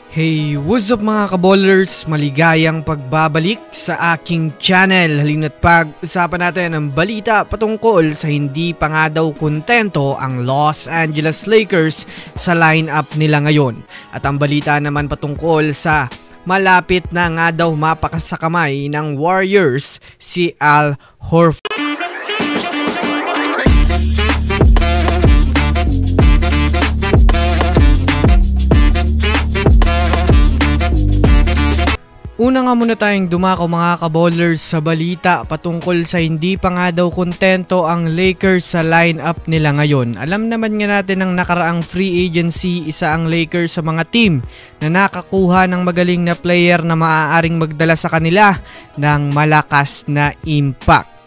Hey, what's up mga kaballers? Maligayang pagbabalik sa aking channel. Halina't pag-usapan natin ang balita patungkol sa hindi pa nga daw kontento ang Los Angeles Lakers sa lineup nila ngayon. At ang balita naman patungkol sa malapit na nga daw mapakasakamay ng Warriors si Al Horford. Una nga muna tayong dumako mga kaballers sa balita patungkol sa hindi pa nga daw kontento ang Lakers sa lineup nila ngayon. Alam naman nga natin ng nakaraang free agency, isa ang Lakers sa mga team na nakakuha ng magaling na player na maaaring magdala sa kanila ng malakas na impact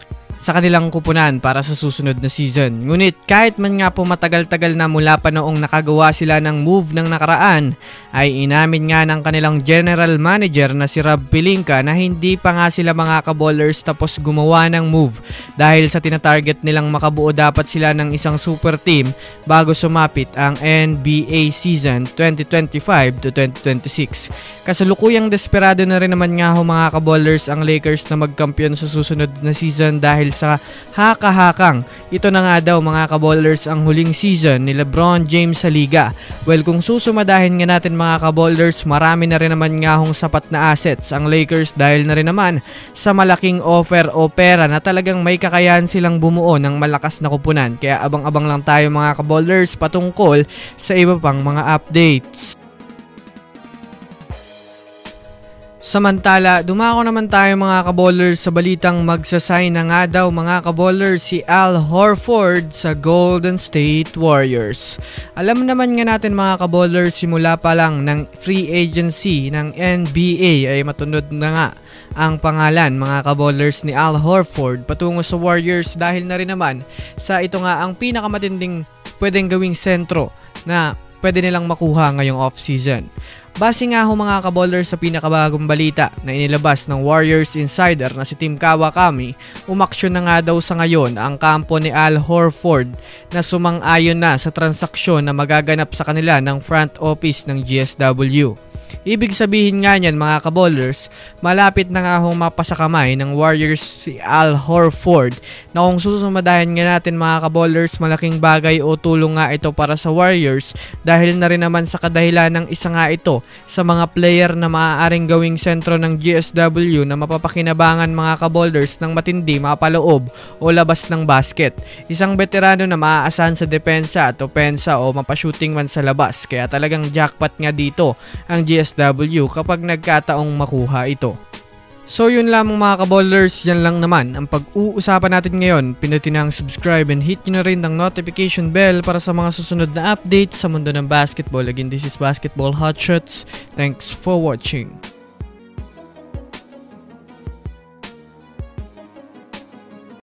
sa kanilang kupunan para sa susunod na season. Ngunit kahit man nga po matagal-tagal na mula pa noong nakagawa sila ng move ng nakaraan, ay inamin nga ng kanilang general manager na si Rob Pelinka na hindi pa nga sila mga kaballers tapos gumawa ng move dahil sa tinatarget nilang makabuo dapat sila ng isang super team bago sumapit ang NBA season 2025 to 2026. Kasalukuyang desperado na rin naman nga ho mga kaballers ang Lakers na magkampiyon sa susunod na season dahil sa haka-hakang. Ito na nga daw mga kaballers ang huling season ni LeBron James sa liga. Well, kung susumadahin nga natin mga kaballers, marami na rin naman nga hong sapat na assets ang Lakers dahil na rin naman sa malaking offer o pera na talagang may kakayahan silang bumuo ng malakas na kupunan. Kaya abang-abang lang tayo mga kaballers patungkol sa iba pang mga updates. Samantala, dumako naman tayo mga kaballers sa balitang magsasign na nga daw mga kaballers si Al Horford sa Golden State Warriors. Alam naman nga natin mga kaballers, simula pa lang ng free agency ng NBA ay matunod na nga ang pangalan mga kaballers ni Al Horford patungo sa Warriors dahil na rin naman sa ito nga ang pinakamatinding pwedeng gawing sentro na pwede nilang makuha ngayong off-season. Base nga ho mga kaballers sa pinakabagong balita na inilabas ng Warriors Insider na si Tim Kawakami, umaksyon na nga daw sa ngayon ang kampo ni Al Horford na sumang-ayon na sa transaksyon na magaganap sa kanila ng front office ng GSW. Ibig sabihin nga niyan mga kaballers, malapit na nga hong mapasakamay ng Warriors si Al Horford na kung susumadahin nga natin mga kaballers, malaking bagay o tulong nga ito para sa Warriors dahil na rin naman sa kadahilan ng isa nga ito sa mga player na maaaring gawing sentro ng GSW na mapapakinabangan mga kaballers ng matindi mapaloob o labas ng basket. Isang veterano na maaasahan sa depensa at opensa o mapashooting man sa labas, kaya talagang jackpot nga dito ang GSW kapag nagkataong makuha ito. So yun lamang mga kaballers, yan lang naman ang pag-uusapan natin ngayon. Pindutin ang subscribe and hit nyo na rin ang notification bell para sa mga susunod na updates sa mundo ng basketball. Again, this is Basketball Hotshots. Thanks for watching.